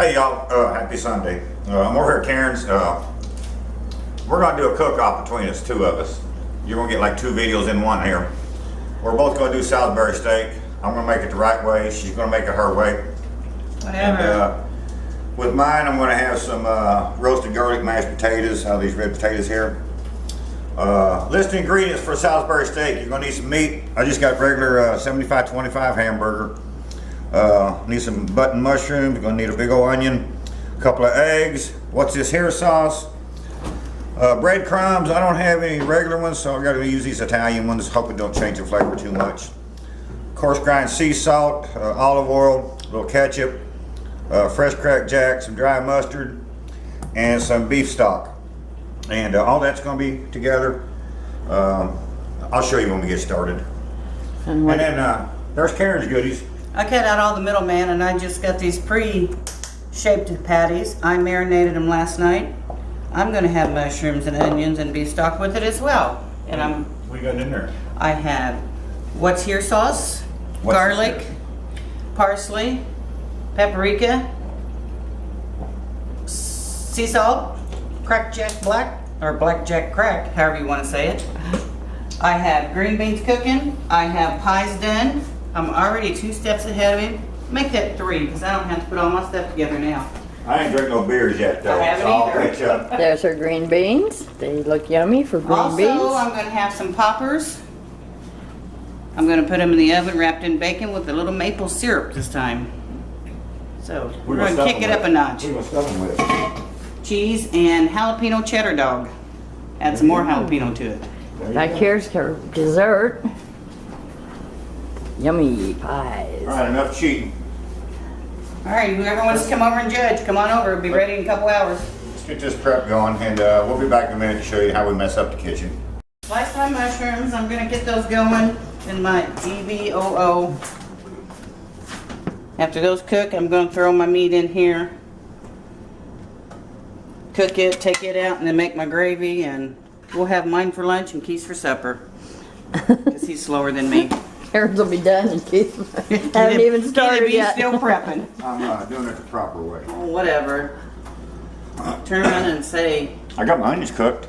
Hey y'all, happy Sunday. I'm over here at Karen's. We're gonna do a cook-off between us, two of us. You're gonna get like two videos in one here. We're both gonna do Salisbury steak. I'm gonna make it the right way. She's gonna make it her way. Whatever. And, with mine, I'm gonna have some roasted garlic mashed potatoes out of these red potatoes here. List of ingredients for Salisbury steak. You're gonna need some meat. I just got regular 75-25 hamburger. Need some button mushrooms. Gonna need a big old onion, a couple of eggs. What's this here sauce? Breadcrumbs. I don't have any regular ones, so I gotta use these Italian ones. Hope it don't change the flavor too much. Coarse grind sea salt, olive oil, a little ketchup, fresh cracked jack, some dry mustard, and some beef stock. And all that's gonna be together. I'll show you when we get started. And then there's Karen's goodies. I cut out all the middleman and I just got these pre-shaped patties. I marinated them last night. I'm gonna have mushrooms and onions and beef stock with it as well. And What you got in there? I have what's here sauce, garlic, parsley, paprika, sea salt, cracked jack black, or blackjack crack, however you want to say it. I have green beans cooking. I have pies done. I'm already 2 steps ahead of him. Make that 3 because I don't have to put all my stuff together now. I ain't drink no beers yet though. I haven't so I'll either. catch up. There's her green beans. They look yummy for green beans. Also, I'm going to have some poppers. I'm going to put them in the oven wrapped in bacon with a little maple syrup this time. So we're going to kick it up a notch. What are you gonna stuff them with? Cheese and jalapeno cheddar dog. Add some more jalapeno to it. Back here's her dessert. Yummy pies. All right, enough cheating. All right, whoever wants to come over and judge, come on over. It'll be ready in a couple hours. Let's get this prep going, and we'll be back in a minute to show you how we mess up the kitchen. Sliced my mushrooms. I'm going to get those going in my DVOO. After those cook, I'm going to throw my meat in here. Cook it, take it out, and then make my gravy, and we'll have mine for lunch and Keith's for supper. Because he's slower than me. Karen's will be done in case haven't even started He's yet. still prepping. I'm doing it the proper way. Oh, whatever. Turn around and say, I got my onions cooked.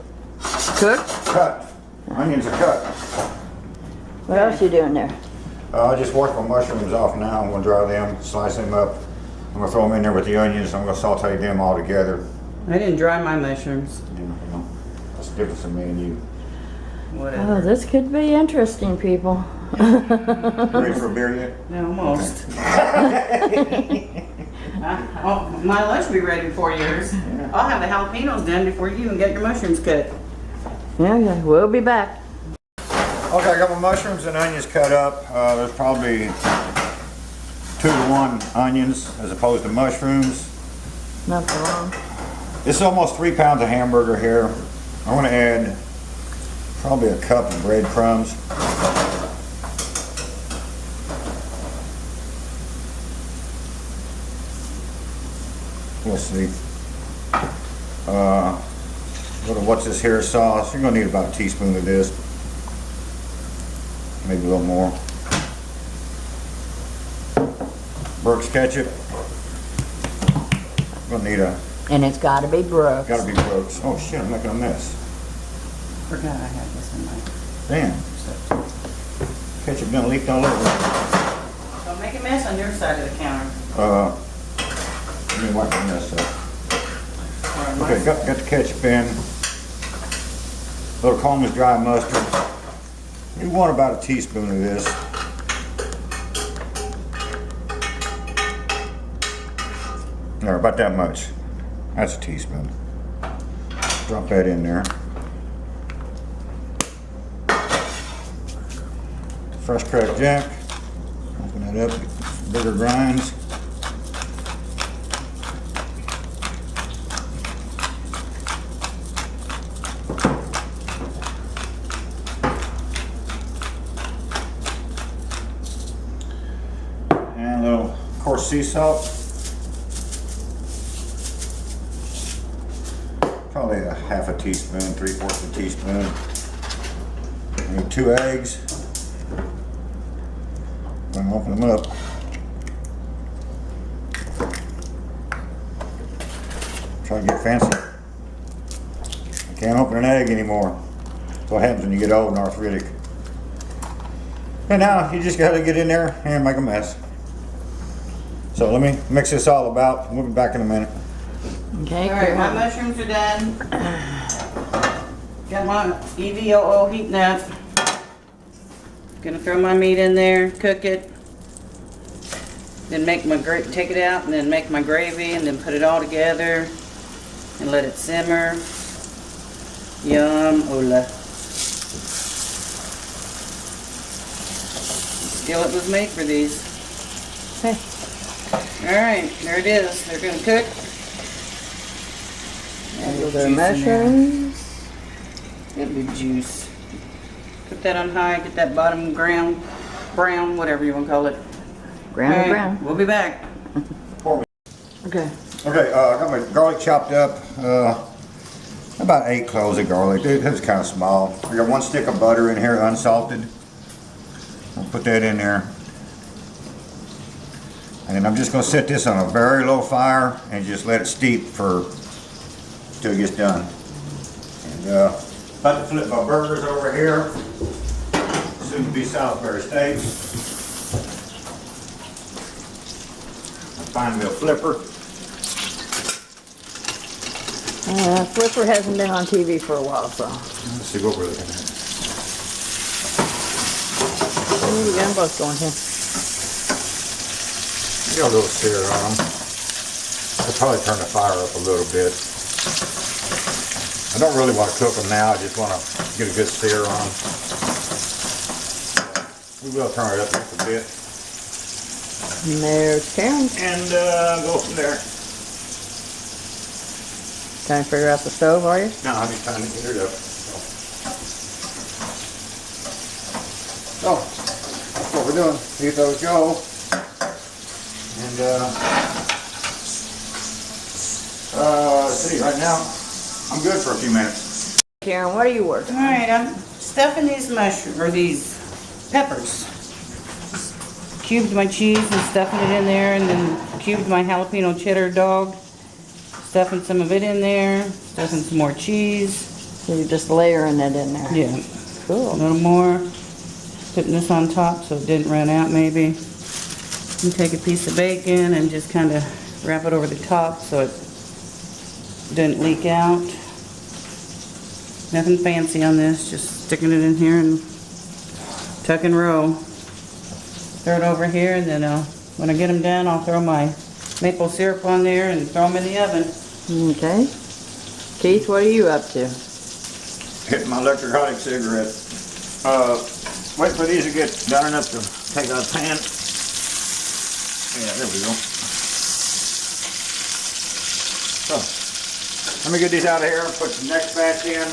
Cooked? Cut. Onions are cut. What else you doing there? I just washed my mushrooms off now. I'm gonna dry them, slice them up. I'm gonna throw them in there with the onions. I'm gonna saute them all together. I didn't dry my mushrooms. You know, that's the difference in me and you. Whatever. Oh, this could be interesting, people. You ready for a beer yet? No, almost. My lunch will be ready before yours. I'll have the jalapenos done before you even get your mushrooms cut. Yeah, we'll be back. Okay, I got my mushrooms and onions cut up. There's probably 2 to 1 onions as opposed to mushrooms. Nothing wrong. This is almost 3 pounds of hamburger here. I'm gonna add probably a cup of breadcrumbs. We'll see. Little what's this here sauce? You're gonna need about a teaspoon of this. Maybe a little more. Brooks ketchup. Gonna need a. And it's gotta be Brooks. Gotta be Brooks. Oh shit! I'm making a mess. Forgot I had this in my. Damn. Ketchup done leaked all over. Don't make a mess on your side of the counter. Let me wipe the mess up. Or my Okay, got the ketchup in. Little Coleman's dry mustard. You want about a teaspoon of this. Or about that much. That's a teaspoon. Drop that in there. Fresh cracked jack. Open that up, get some bigger grinds. And a little coarse sea salt. Probably a half a teaspoon, 3/4 of a teaspoon. I need 2 eggs. I'm gonna open them up. Trying to get fancy. I can't open an egg anymore. That's what happens when you get old and arthritic. And now you just gotta get in there and make a mess. So let me mix this all about. We'll be back in a minute. Okay, Alright, my mushrooms are done. Got my EVOO heating up. Gonna throw my meat in there, cook it. Then make my take it out and then make my gravy and then put it all together and let it simmer. Yum, Ola. Skillet was made for these. okay. Alright, there it is. They're gonna cook. The mushrooms. Get the juice. Put that on high, get that bottom brown, whatever you want to call it. Brown, Alright, brown. we'll be back. Okay. Okay, I got my garlic chopped up. About 8 cloves of garlic. It was kind of small. I got 1 stick of butter in here, unsalted. I'll put that in there. And I'm just going to set this on a very low fire and just let it steep till it gets done. And about to flip my burgers over here. Soon to be Salisbury steak. Find me a flipper. Flipper hasn't been on TV for a while, so. Let's see what we're looking at. Oh, we got them both going here. Got a little sear on them. I'll probably turn the fire up a little bit. I don't really want to cook them now. I just want to get a good sear on them. We will turn it up just a bit. And there's Karen. And go from there. Trying to figure out the stove, are you? No, I'm just trying to get it up. So, that's what we're doing. Let those go. And let's see, right now, I'm good for a few minutes. Karen, what are you working? Alright, I'm stuffing these mushrooms, or these peppers. Cubed my cheese and stuffing it in there, and then cubed my jalapeno cheddar dog. Stuffing some of it in there, stuffing some more cheese. So you're just layering it in there. Yeah, a Cool. little more. Putting this on top so it didn't run out maybe. And take a piece of bacon and just kind of wrap it over the top so it didn't leak out. Nothing fancy on this, just sticking it in here and tuck and roll. Throw it over here, and then when I get them done, I'll throw my maple syrup on there and throw them in the oven. Okay. Keith, what are you up to? Hitting my electronic cigarette. Wait for these to get done enough to take out the pan. Yeah, there we go. So, let me get these out of here and put the next batch in.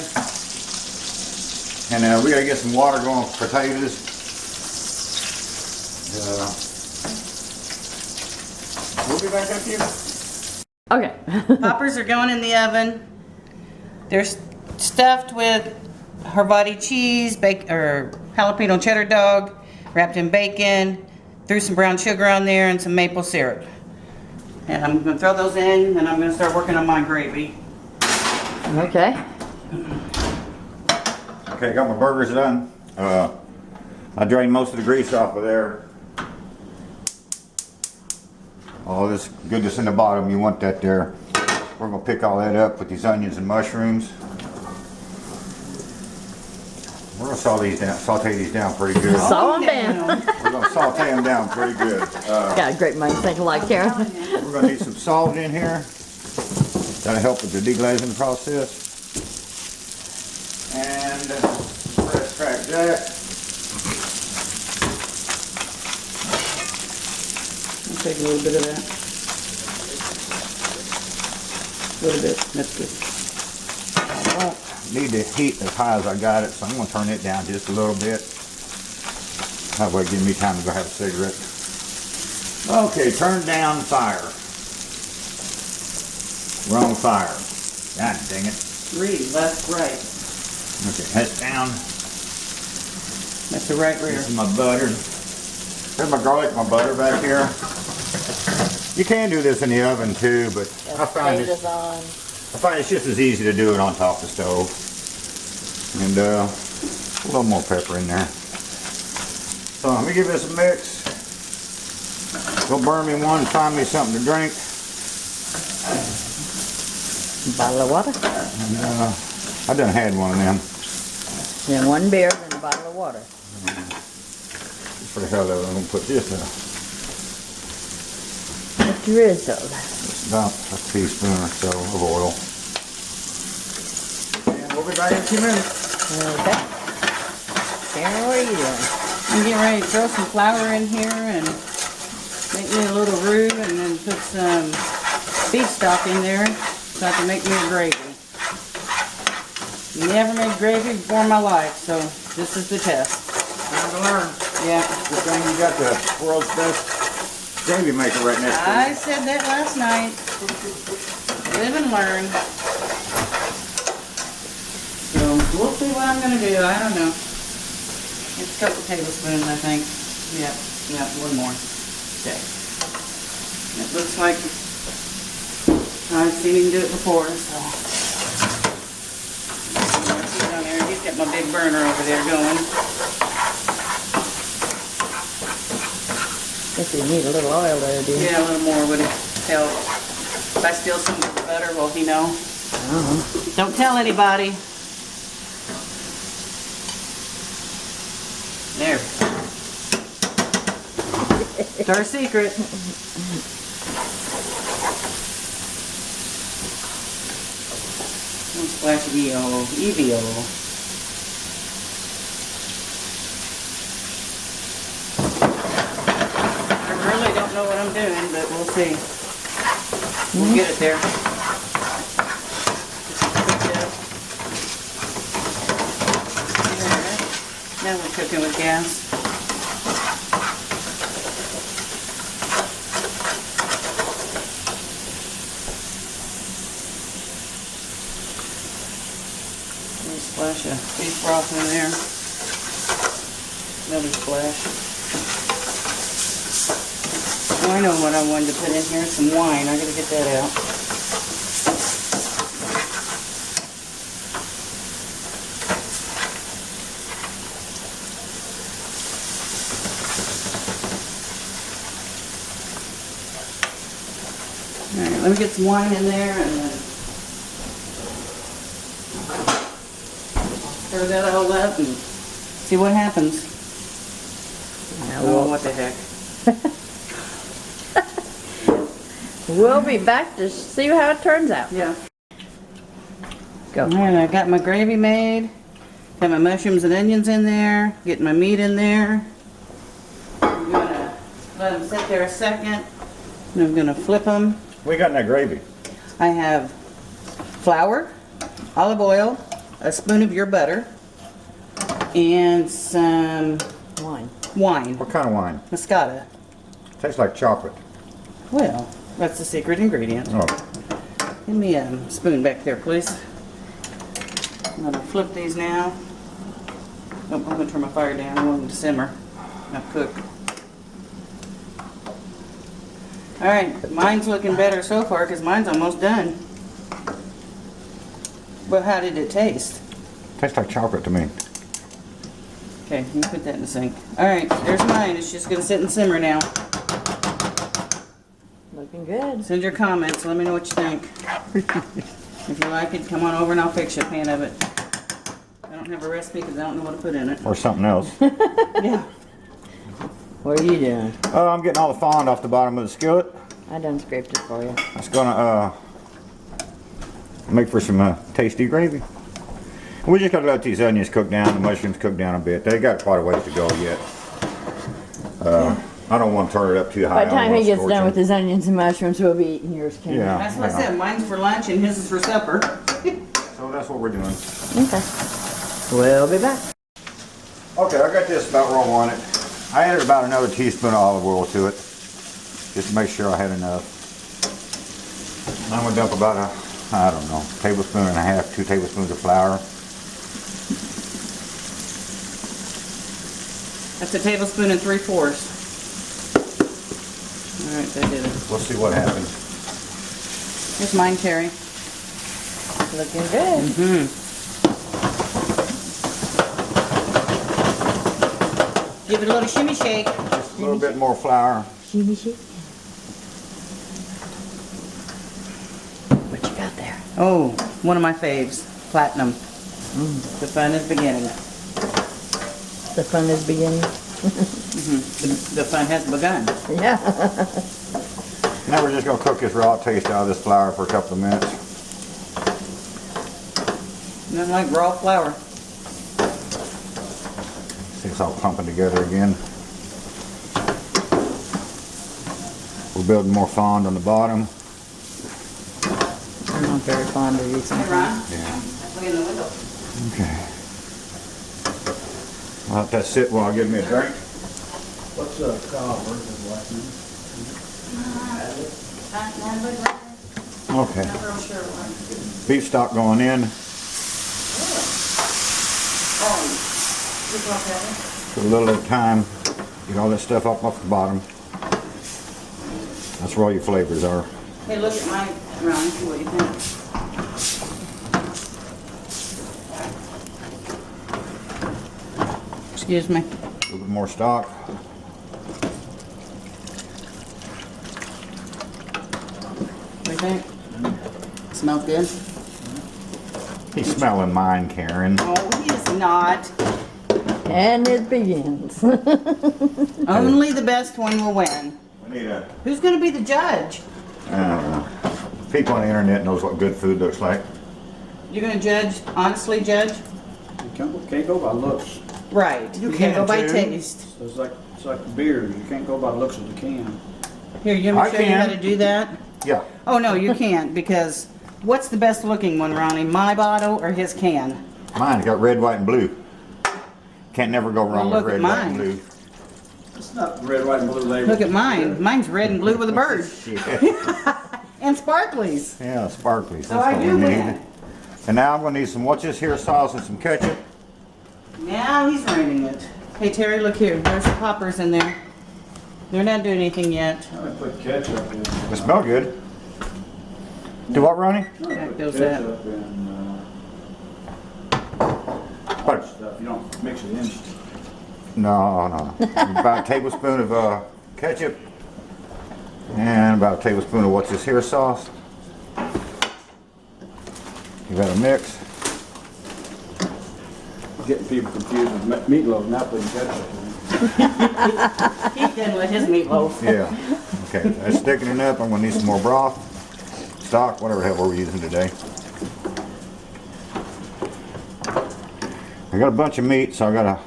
And we gotta get some water going for potatoes. We'll be back in a few. Okay. Poppers are going in the oven. They're stuffed with Havarti cheese, or jalapeno cheddar dog, wrapped in bacon, threw some brown sugar on there and some maple syrup. And I'm gonna throw those in, and I'm gonna start working on my gravy. Okay. Okay, got my burgers done. I drained most of the grease off of there. All this goodness in the bottom, you want that there. We're gonna pick all that up with these onions and mushrooms. We're gonna saute these down pretty good. Saw them down. We're gonna saute them down pretty good. Got a great mind thinking like Karen. We're gonna need some salt in here. That'll help with the deglazing process. And fresh cracked jack. I'll take a little bit of that. A little bit, that's good. I don't need the heat as high as I got it, so I'm gonna turn it down just a little bit. That way give me time to go have a cigarette. Okay, turn down fire. Wrong fire. God dang it. 3, left, right. Okay, head down. That's the right rear. This is my butter. There's my garlic, my butter back here. You can do this in the oven too, but I find it. On. I find it's just as easy to do it on top of the stove. And a little more pepper in there. So let me give this a mix. Go burn me one and find me something to drink. Bottle of water. And, I done had one of them. Then one beer, then a bottle of water. For the hell of it, I'm gonna put this What drizzle. it's about a teaspoon or so of oil. And we'll be back in a few minutes. Okay. Karen, what are you doing? I'm getting ready to throw some flour in here and make me a little roux and then put some beef stock in there so I can make me a gravy. Never made gravy before in my life, so this is the test. Time to learn. Yeah. Good thing you got the world's best gravy maker right next to you. I said that last night. Live and learn. So we'll see what I'm gonna do. I don't know. It's a couple tablespoons, I think. Yeah, one more. Okay. It looks like I've seen him do it before, so. Down there. He's got my big burner over there going. Guess you need a little oil there, do you? Yeah, a little more would help. If I steal some of the butter, will he know? Don't tell anybody. There. It's our secret. One splash of EVO. I really don't know what I'm doing, but we'll see. We'll get it there. Now we're cooking with gas. Splash of beef broth in there. Another splash. Oh, I know what I wanted to put in here. Some wine. I gotta get that out. All right, let me get some wine in there and then stir that all up and see what happens. Oh, what the heck. We'll be back to see how it turns out. Yeah. Go. And I got my gravy made. Got my mushrooms and onions in there. Getting my meat in there. I'm gonna let them sit there a second. And I'm gonna flip them. We got in that gravy. I have flour, olive oil, a spoon of your butter, and some Wine. wine. What kind of wine? Moscata. Tastes like chocolate. Well, that's the secret ingredient. Oh, Give me a spoon back there, please. I'm gonna flip these now. Oh, I'm gonna turn my fire down. I want them to simmer, not cook. All right, mine's looking better so far because mine's almost done. Well, how did it taste? tastes like chocolate to me. Okay, you can put that in the sink. All right, there's mine. It's just gonna sit and simmer now. Looking good. Send your comments. Let me know what you think. If you like it, come on over and I'll fix you a pan of it. I don't have a recipe because I don't know what to put in it. Or something else. Yeah. What are you doing? I'm getting all the fond off the bottom of the skillet. I done scraped it for you. That's gonna make for some tasty gravy. We just gotta let these onions cook down, the mushrooms cook down a bit. They got quite a ways to go yet. I don't want to turn it up too high. By the I don't time wanna he gets scorch done them. with his onions and mushrooms, we'll be eating yours, Ken. Yeah. That's what I said. Mine's for lunch and his is for supper. So that's what we're doing. Okay. We'll be back. Okay, I got this about where I want it. I added about another teaspoon of olive oil to it, just to make sure I had enough. I'm gonna dump about I don't know, tablespoon and a half, 2 tablespoons of flour. That's a tablespoon and 3/4. All right, I did it. We'll see what happens. Here's mine, Terry. Looking good. Give it a little shimmy shake. Just a little bit more flour. Shimmy shake. What you got there? Oh, one of my faves, platinum. The fun is beginning. The fun is beginning. The fun has begun. Yeah. Now we're just gonna cook this raw taste out of this flour for a couple of minutes. Nothing like raw flour. See it's all pumping together again. We're building more fond on the bottom. I'm not very fond of these. Hey, Ron. Yeah. Look in the window. Okay. I'll let that sit while I give me a drink. What's cookoff versus lookin? Okay. Not real sure what. Beef stock going in. Oh, you want that? Put a little at a time. Get all that stuff up off the bottom. That's where all your flavors are. Hey, look at mine, Ron, see what you think. Excuse me. A little bit more stock. What do you think? Smells good? He's smelling mine, Karen. Oh, he is not. And it begins. Only the best one will win. We need a, Who's going to be the judge? I don't know. People on the internet knows what good food looks like. You're going to judge, honestly judge? You can't go by looks. Right. You can't go can by too. taste. It's like beer. You can't go by the looks of the can. Here, you want I me to show you how can. to do that? Yeah. Oh, no, you can't, because what's the best looking one, Ronnie? My bottle or his can? Mine's got red, white, and blue. Can't never go wrong Well, with look red, at white, and mine. blue. It's not red, white, and blue label. Look at mine. Mine's red and blue with a bird. Yeah, And sparklies. yeah, sparkly. So I do win. And now I'm gonna need some what's this here sauce and some ketchup. Now he's raining it. Hey, Terry, look here. There's some poppers in there. They're not doing anything yet. I'm gonna put ketchup in. They smell good. Do what, Ronnie? I'm gonna Jack put does ketchup in What? stuff. You don't mix it in. No. About a tablespoon of ketchup and about a tablespoon of what's this here sauce. Give that a mix. Getting people confused with meatloaf, not putting ketchup in. He's done with his meatloaf. Yeah. Okay, that's sticking it up. I'm gonna need some more broth, stock, whatever the hell we're using today. I got a bunch of meat, so I gotta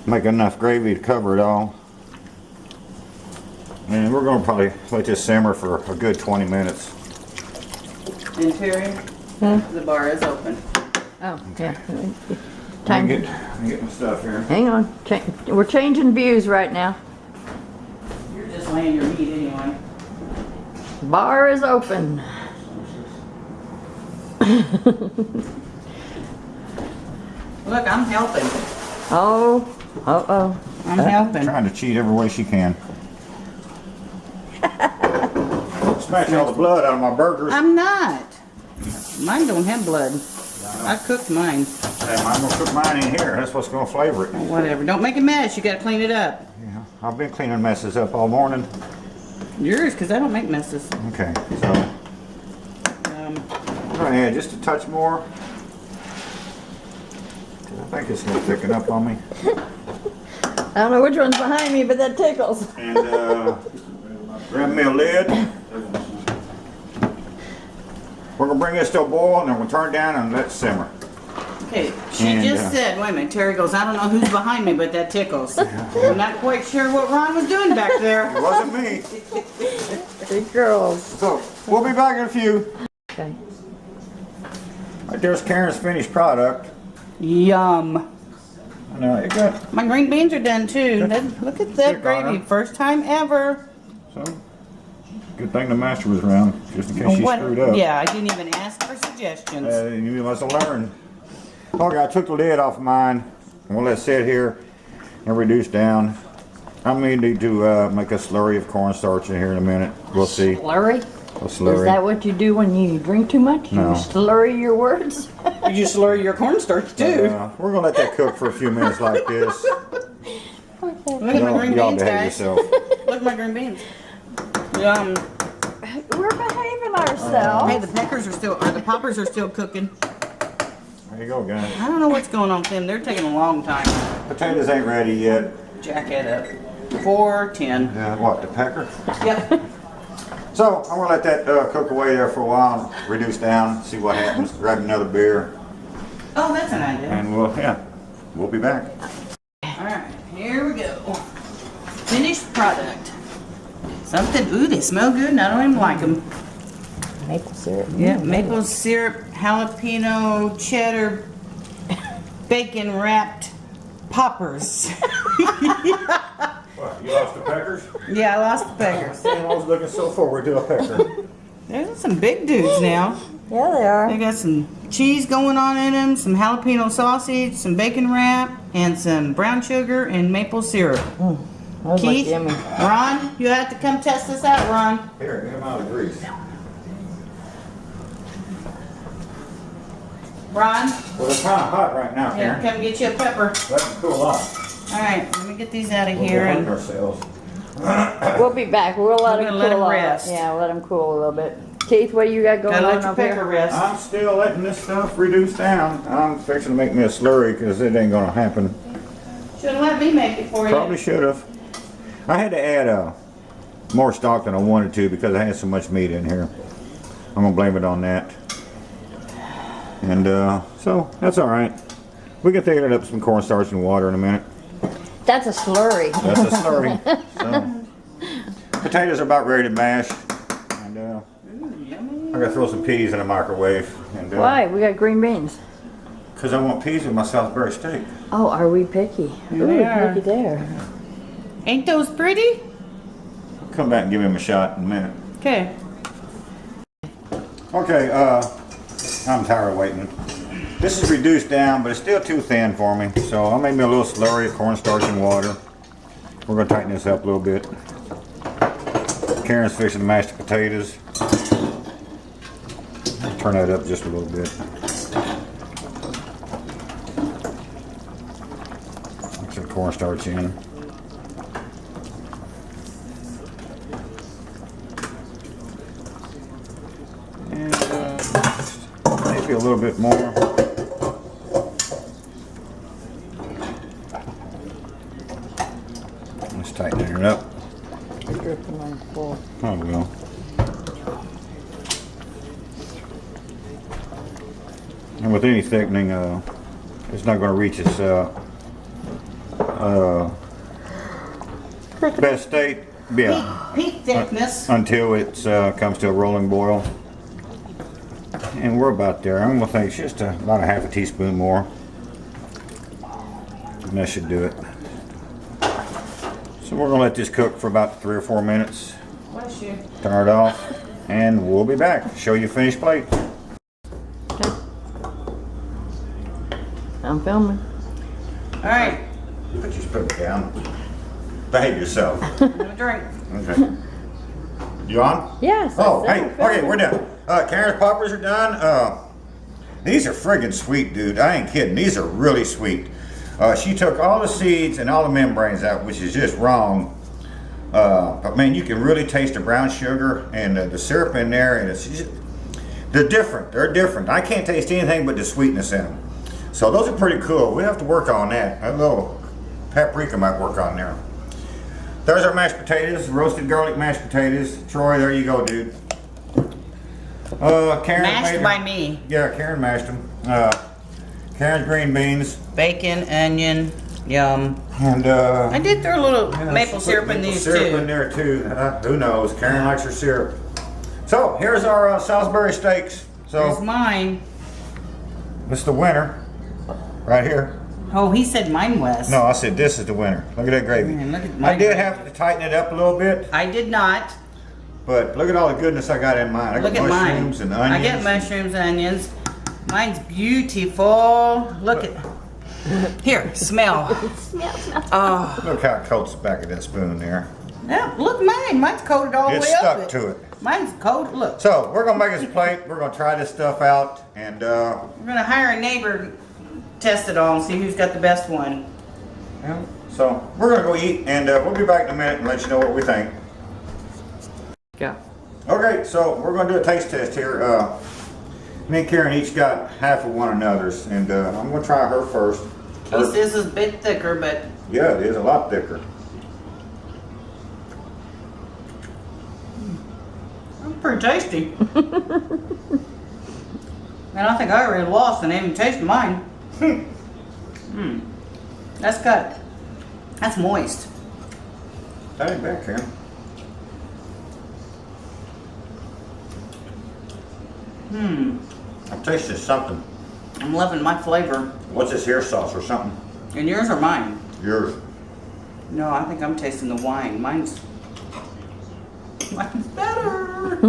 make enough gravy to cover it all. And we're gonna probably let this simmer for a good 20 minutes. And Terry, the bar is open. Oh, yeah. Let me Time. get my stuff here. Hang on. We're changing views right now. You're just laying your meat anyway. Bar is open. Look, I'm helping. Oh. Uh-oh. I'm helping. Trying to cheat every way she can. Smash all the blood out of my burgers. I'm not. Mine don't have blood. I cooked mine. Hey, I'm gonna cook mine in here. That's what's gonna flavor it. Whatever. Don't make a mess. You gotta clean it up. Yeah, I've been cleaning messes up all morning. Yours, because I don't make messes. Okay, so I'm gonna add just a touch more. I think it's gonna thicken up on me. I don't know which one's behind me, but that tickles. And grab me a lid. We're gonna bring this to a boil and then we'll turn it down and let it simmer. Okay, she And, just said, wait a minute, Terry goes, I don't know who's behind me, but that tickles. I'm not quite sure what Ron was doing back It there. wasn't me. Big girls. So we'll be back in a few. Okay. Right there's Karen's finished product. Yum. I know it good. My green beans are done too. Look at that Thick, gravy. Honor. First time ever. So good thing the master was around, just in case she What- screwed up. Yeah, I didn't even ask for suggestions. You must have learned. Okay, I took the lid off of mine. I'm gonna let it sit here and reduce down. I'm gonna need to make a slurry of cornstarch in here in a minute. We'll see. Slurry? A Is slurry. that what you do when you drink too much? No. You slurry your words? You slur your cornstarch too. We're gonna let that cook for a few minutes like this. Look at my green Y'all beans, behave guys. yourself. Look at my green beans. Yum. We're behaving ourselves. Hey, the peckers are still, or the poppers are still cooking. There you go, guys. I don't know what's going on with them. They're taking a long time. Potatoes ain't ready yet. Jack it up. 4:10. What, the pecker? Yep. So I'm gonna let that cook away there for a while, reduce down, see what happens. Grab another beer, Oh, that's an idea. and we'll be back. All right, here we go. Finished product. Something. Ooh, they smell good, and I don't even like them. Maple syrup. Yeah, maple syrup, jalapeno, cheddar, bacon wrapped poppers. What, you lost the peckers? Yeah, I lost the peckers. I was looking so forward to a pecker. There's some big dudes now. Yeah, they They are. got some cheese going on in them, some jalapeno sausage, some bacon wrap, and some brown sugar and maple syrup. Those look Keith, yummy. Ron, you have to come test this out, Ron. Here, get them out of the grease. Ron, Well, they're kind of hot right now, yeah, Karen. come get you a pepper. Let them cool off. All right, let me get these out of We'll here. get And ourselves. We'll be back. We'll let We're them gonna let cool 'em off. rest. Yeah, let them cool a little bit. Keith, what you got going gotta on let your up here? pecker rest. I'm still letting this stuff reduce down. I'm fixing to make me a slurry because it ain't gonna happen. Should have let me make it for you. Probably should have. I had to add more stock than I wanted to because I had so much meat in here. I'm gonna blame it on that. And so that's all right. We can thicken it up with some cornstarch and water in a minute. That's a slurry. That's a slurry. So, potatoes are about ready to mash. And I'm gonna throw some peas in the microwave. And Why? We got green beans. because I want peas with my Salisbury steak. Oh, are we picky? Ooh, We are. picky there. Ain't those pretty? Come back and give him a shot in a minute. Okay. Okay, I'm tired of waiting. This is reduced down, but it's still too thin for me. So I'll make me a little slurry of cornstarch and water. We're gonna tighten this up a little bit. Karen's fixing to mash the potatoes. Turn that up just a little bit. Mix some cornstarch in. And maybe a little bit more. Let's tighten it up. Dripping on the floor. Oh, well. And with any thickening, it's not going to reach its best state. Yeah, Peak thickness. until it comes to a rolling boil. And we're about there. I'm going to think just about a half a teaspoon more. And that should do it. So we're going to let this cook for about 3 or 4 minutes. Bless you. Turn it off, and we'll be back. Show you finished plate. I'm filming. All right. Put your spoon down. Behave yourself. Have a drink. Okay. You on? Yes. Oh, I hey, said okay, film. we're done. Karen's poppers are done. These are friggin' sweet, dude. I ain't kidding. These are really sweet. She took all the seeds and all the membranes out, which is just wrong. But man, you can really taste the brown sugar and the syrup in there, and it's just, they're different. They're different. I can't taste anything but the sweetness in them. So those are pretty cool. We have to work on that. A little paprika might work on there. There's our mashed potatoes, roasted garlic mashed potatoes. Troy, there you go, dude. Karen Mashed made by them. me. Yeah, Karen mashed them. Karen's green beans. Bacon, onion, yum. And I did throw a little maple put syrup in maple these syrup too. in there too. Who knows? Karen likes her syrup. So here's our Salisbury steaks. Here's So mine. this is the winner, right here. Oh, he said mine was. No, I said this is the winner. Look at that gravy. Man, look at I my did have to tighten it up a little bit, I did not. but look at all the goodness I got in mine. I Look got at mine. mushrooms and onions. I get mushrooms and onions. Mine's beautiful. Look at. Here, smell. Oh, Look how it coats the back of that spoon there. yeah, look mine. Mine's coated all the It's way up stuck it. to it. Mine's cold. Look, So we're gonna make us a plate. We're gonna try this stuff out, and we're gonna hire a neighbor, test it all, and see who's got the best one. yeah, so we're gonna go eat, and we'll be back in a minute and let you know what we think. Go. Okay, so we're gonna do a taste test here. Me and Karen each got half of one another's, and I'm gonna try her first. This is a bit thicker, but Yeah, it is a lot thicker. pretty tasty. And I think I already lost and ain't even tasted mine. That's moist. That ain't bad, Karen. I'm tasting something. I'm loving my flavor. What's this here sauce or something? And yours or mine? Yours. No, I think I'm tasting the wine. Mine's better.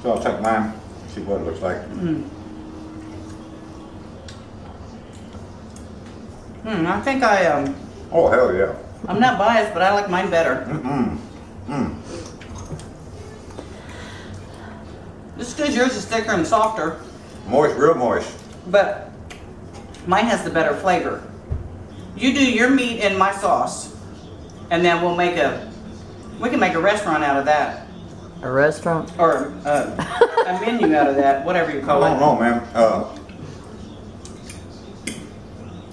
So I'll take mine, see what it looks like. I think Oh, hell yeah. I'm not biased, but I like mine better. Just because yours is thicker and softer, Moist, real moist. but mine has the better flavor. You do your meat in my sauce, and then we can make a restaurant out of that, A restaurant? or a menu out of that, whatever you I call don't it. know, man.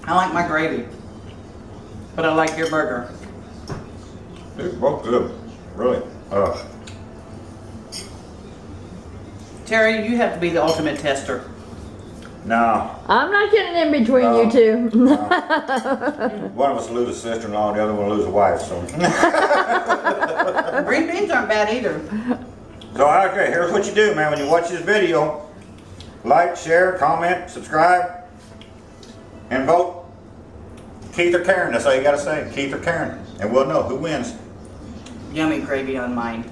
I like my gravy, but I like your burger. They're both good, really. Terry, you have to be the ultimate tester. No, I'm not getting in between you two. one of us will lose a sister-in-law, and the other one will lose a wife. So, Green beans aren't bad either. so okay, here's what you do, man. When you watch this video, like, share, comment, subscribe, and vote Keith or Karen. That's all you gotta say, Keith or Karen, and we'll know who wins. Yummy gravy on mine.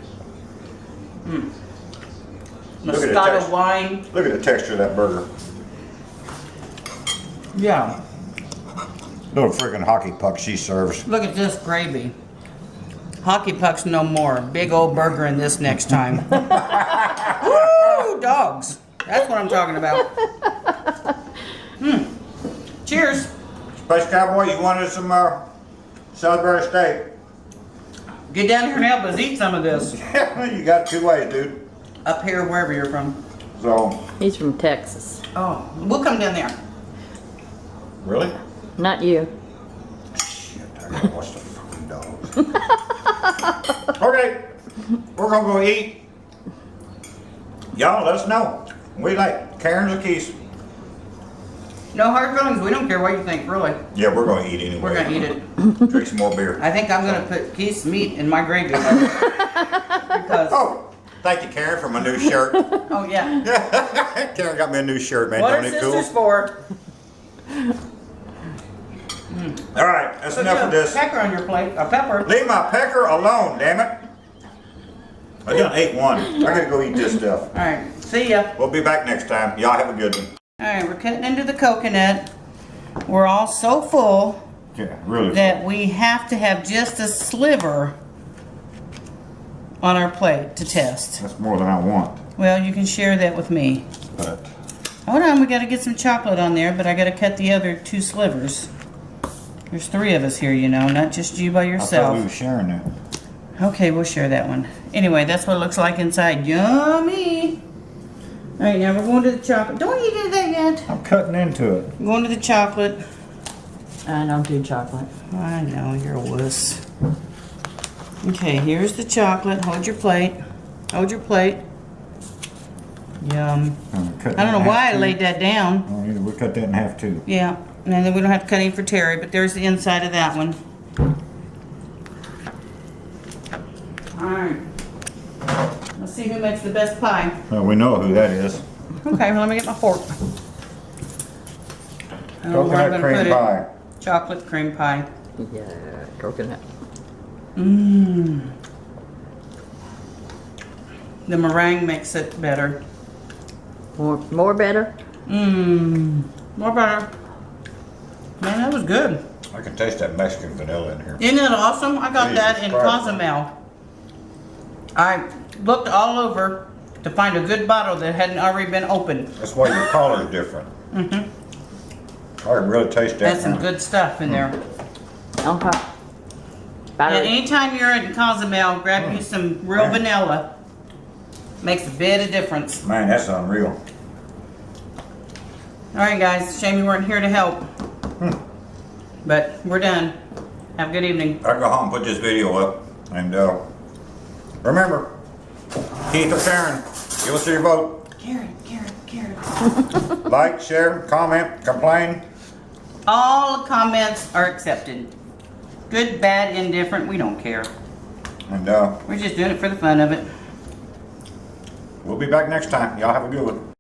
Look at the Moscato taste. wine. Look at the texture of that burger. Yeah. Little freaking hockey puck she serves. Look at this gravy. Hockey pucks no more. Big old burger in this next time. Woo, dogs. That's what I'm talking about. Cheers. Space Cowboy, you wanted some Salisbury steak? Get down here and help us eat some of this. You got it 2 ways, dude. Up here, wherever you're from. So, He's from Texas. Oh, we'll come down there. really? Not you. Shit, I gotta watch the fucking dogs. Okay, we're gonna go eat. Y'all let us know. We like Karen's or Keith's. No hard feelings. We don't care what you think, really. Yeah, we're gonna eat anyway. We're gonna eat it. Drink some more beer. I think I'm gonna put Keith's meat in my gravy. Because, Oh, thank you, Karen, for my new shirt. oh yeah. Karen got me a new shirt, man. What are Don't it cool? sisters for? All right, that's Put enough a of this. pecker on your plate. A pepper. Leave my pecker alone, damn it. I done ate one. I gotta go eat this stuff. All right. See ya. We'll be back next time. Y'all have a good one. All right. We're cutting into the coconut. We're all so full Yeah, really. that we have to have just a sliver on our plate to test. That's more than I want. Well, you can share that with me. But Hold on. We got to get some chocolate on there, but I got to cut the other 2 slivers. There's 3 of us here, you know, not just you by I thought we yourself. were sharing that. Okay, we'll share that one. Anyway, that's what it looks like inside. Yummy! All right, now we're going to the chocolate. Don't eat any of that yet. I'm cutting into it. We're going to the chocolate. I don't do chocolate. I know, you're a wuss. Okay, here's the chocolate. Hold your plate. Hold your plate. Yum. I don't know why I laid that down. Oh, yeah, we'll cut that in half too. Yeah, and then we don't have to cut any for Terry, but there's the inside of that one. Alright. Let's see who makes the best pie. Well, we know who that is. Okay, well, let me get my fork. I don't know where I'm Coconut gonna cream put it. pie. Chocolate cream pie. Yeah, coconut. Mmm. The meringue makes it better. More better? Mmm. More better. Man, that was good. I can taste that Mexican vanilla in here. Isn't that awesome? I got Jesus that in Christ. Cozumel. I looked all over to find a good bottle that hadn't already been opened. That's why your collar's different. Mm-hmm. I can really taste that. That's some now. good stuff in there. Okay. And Battery. anytime you're at Cozumel, grab you some real Man. vanilla. Makes a bit of difference. Man, that's unreal. All right, guys. Shame you weren't here to help. But we're done. Have a good evening. I go home and put this video up. And remember, Keith or Sharon, give us your vote. Karen. Like, share, comment, complain. All comments are accepted. Good, bad, indifferent, we don't care. And We're just doing it for the fun of it. we'll be back next time. Y'all have a good one.